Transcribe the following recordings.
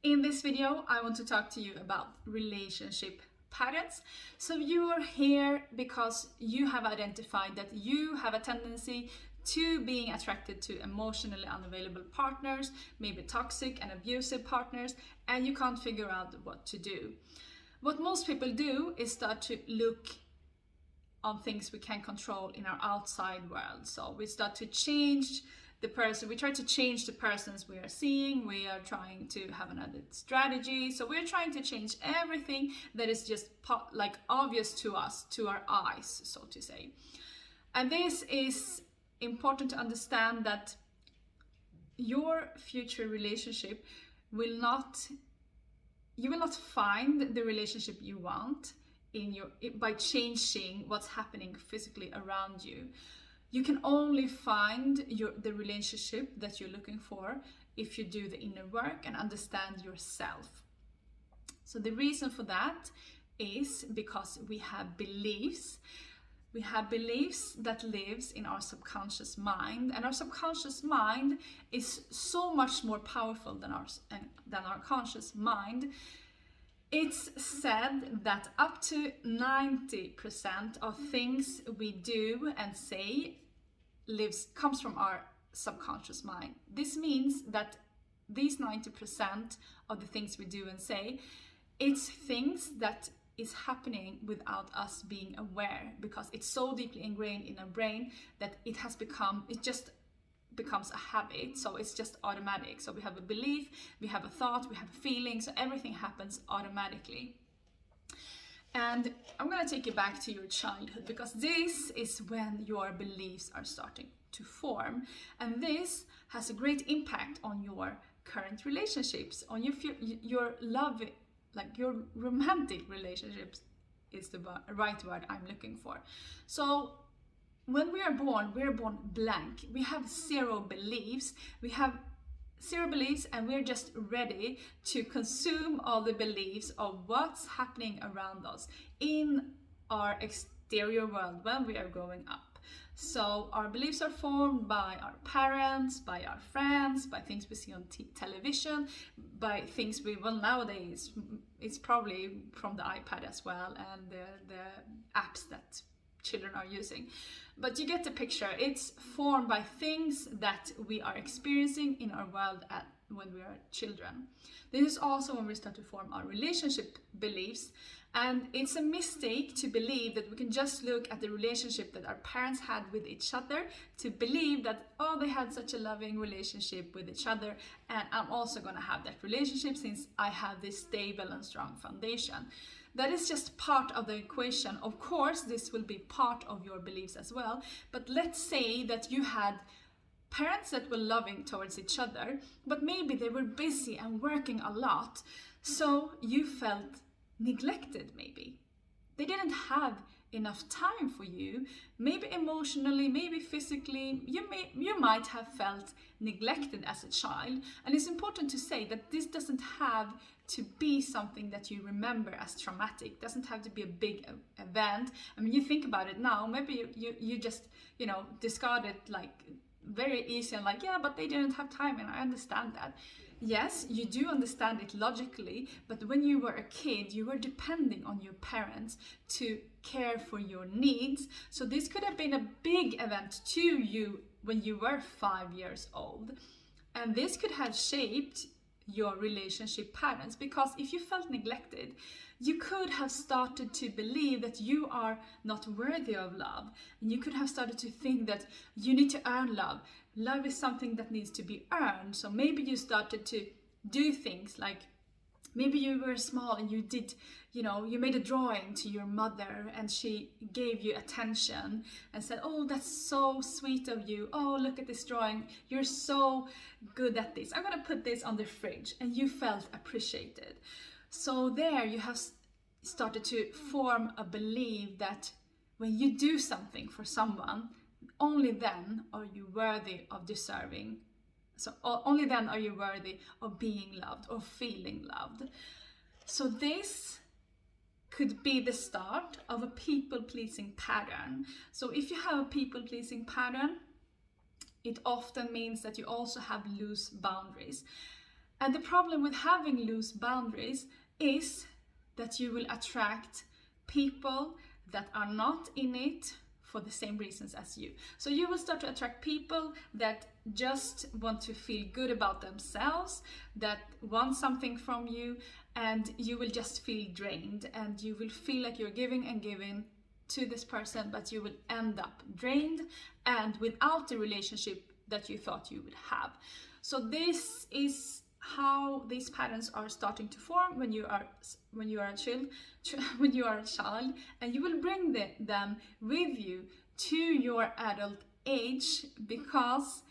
In this video, I want to talk to you about relationship patterns. So you are here because you have identified that you have a tendency to being attracted to emotionally unavailable partners, maybe toxic and abusive partners, and you can't figure out what to do. What most people do is start to look on things we can control in our outside world. So we start to change the person, we try to change the persons we are seeing, we are trying to have another strategy. So we're trying to change everything that is just like obvious to us, to our eyes, so to say. And this is important to understand that your future relationship will not, you will not find the relationship you want by changing what's happening physically around you. You can only find the relationship that you're looking for if you do the inner work and understand yourself. So the reason for that is because we have beliefs. We have beliefs that lives in our subconscious mind, and our subconscious mind is so much more powerful than our conscious mind. It's said that up to 90% of things we do and say comes from our subconscious mind. This means that these 90% of the things we do and say, it's things that is happening without us being aware, because it's so deeply ingrained in our brain that it just becomes a habit. So it's just automatic. So we have a belief, we have a thought, we have a feeling, so everything happens automatically. And I'm going to take you back to your childhood, because this is when your beliefs are starting to form, and this has a great impact on your current relationships, on your love, like your romantic relationships is the right word I'm looking for. So when we are born blank. We have zero beliefs. And we're just ready to consume all the beliefs of what's happening around us in our exterior world when we are growing up. So our beliefs are formed by our parents, by our friends, by things we see on television, by things nowadays it's probably from the iPad as well, and the apps that children are using. But you get the picture. It's formed by things that we are experiencing in our world when we are children. This is also when we start to form our relationship beliefs. And it's a mistake to believe that we can just look at the relationship that our parents had with each other to believe that, oh, they had such a loving relationship with each other, and I'm also going to have that relationship since I have this stable and strong foundation. That is just part of the equation. Of course, this will be part of your beliefs as well. But let's say that you had parents that were loving towards each other, but maybe they were busy and working a lot. So you felt neglected maybe. They didn't have enough time for you. Maybe emotionally, maybe physically, you might have felt neglected as a child. And it's important to say that this doesn't have to be something that you remember as traumatic. It doesn't have to be a big event. I mean, you think about it now, maybe you just, discard it like very easy and like, yeah, but they didn't have time, and I understand that. Yes, you do understand it logically, but when you were a kid, you were depending on your parents to care for your needs. So this could have been a big event to you when you were 5 years old. And this could have shaped your relationship patterns, because if you felt neglected, you could have started to believe that you are not worthy of love, and you could have started to think that you need to earn love. Love is something that needs to be earned. So maybe you started to do things like, maybe you were small and you did, you made a drawing to your mother and she gave you attention and said, oh, that's so sweet of you. Oh, look at this drawing. You're so good at this. I'm going to put this on the fridge. And you felt appreciated. So there you have started to form a belief that when you do something for someone, only then are you worthy of deserving. So only then are you worthy of being loved or feeling loved. So this could be the start of a people-pleasing pattern. So if you have a people-pleasing pattern, it often means that you also have loose boundaries. And the problem with having loose boundaries is that you will attract people that are not in it for the same reasons as you. So you will start to attract people that just want to feel good about themselves, that want something from you, and you will just feel drained, and you will feel like you're giving and giving to this person, but you will end up drained and without the relationship that you thought you would have. So this is how these patterns are starting to form when you are a child, and you will bring them with you to your adult age, because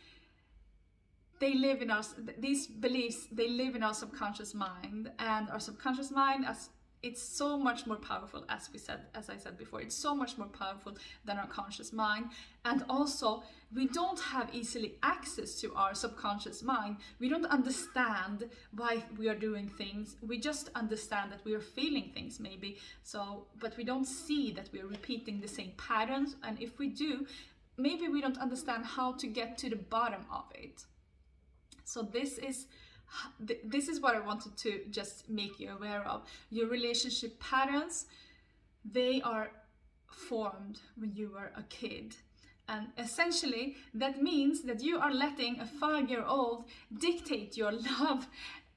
they live in us. These beliefs, they live in our subconscious mind, and our subconscious mind, as it's so much more powerful, as I said before, it's so much more powerful than our conscious mind. And also, we don't have easily access to our subconscious mind. We don't understand why we are doing things. We just understand that we are feeling things maybe. But we don't see that we are repeating the same patterns. And if we do, maybe we don't understand how to get to the bottom of it. So this is what I wanted to just make you aware of. Your relationship patterns, they are formed when you were a kid. And essentially, that means that you are letting a 5-year-old dictate your love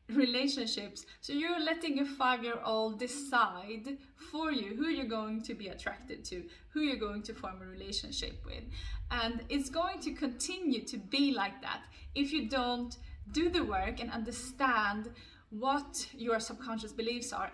relationships. So you're letting a 5-year-old decide for you who you're going to be attracted to, who you're going to form a relationship with. And it's going to continue to be like that if you don't do the work and understand what your subconscious beliefs are,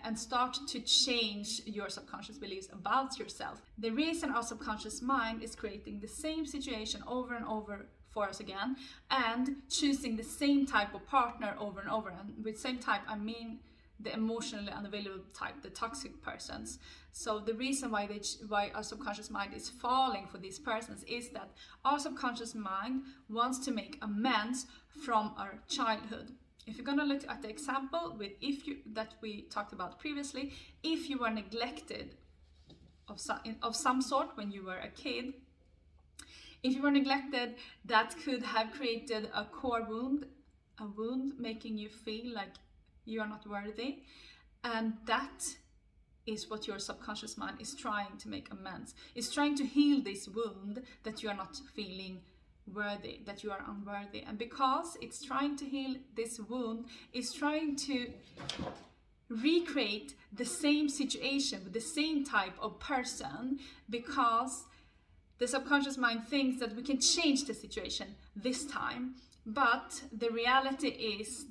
and start to change your subconscious beliefs about yourself. The reason our subconscious mind is creating the same situation over and over for us again, and choosing the same type of partner over and over, and with same type I mean the emotionally unavailable type, the toxic persons. So the reason why our subconscious mind is falling for these persons is that our subconscious mind wants to make amends from our childhood. If you're gonna look at the example that we talked about previously, if you were neglected of some sort when you were a kid, if you were neglected, that could have created a core wound, a wound making you feel like you are not worthy. And that is what your subconscious mind is trying to make amends. It's trying to heal this wound that you are not feeling worthy, that you are unworthy. And because it's trying to heal this wound, it's trying to recreate the same situation with the same type of person, because the subconscious mind thinks that we can change the situation this time. But the reality is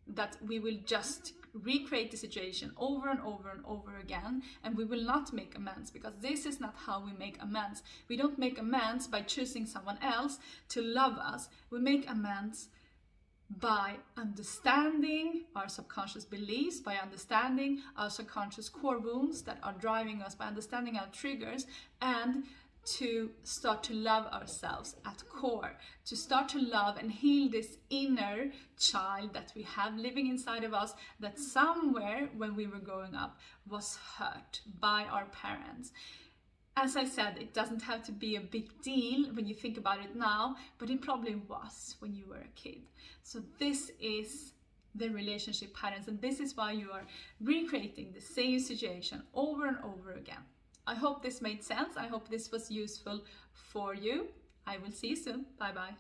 that we will just recreate the situation over and over and over again, and we will not make amends, because this is not how we make amends. We don't make amends by choosing someone else to love us. We make amends by understanding our subconscious beliefs, by understanding our subconscious core wounds that are driving us, by understanding our triggers, and to start to love ourselves at core, to start to love and heal this inner child that we have living inside of us, that somewhere when we were growing up was hurt by our parents. As I said, it doesn't have to be a big deal when you think about it now, but it probably was when you were a kid. So this is the relationship patterns, and this is why you are recreating the same situation over and over again. I hope this made sense. I hope this was useful for you. I will see you soon. Bye bye.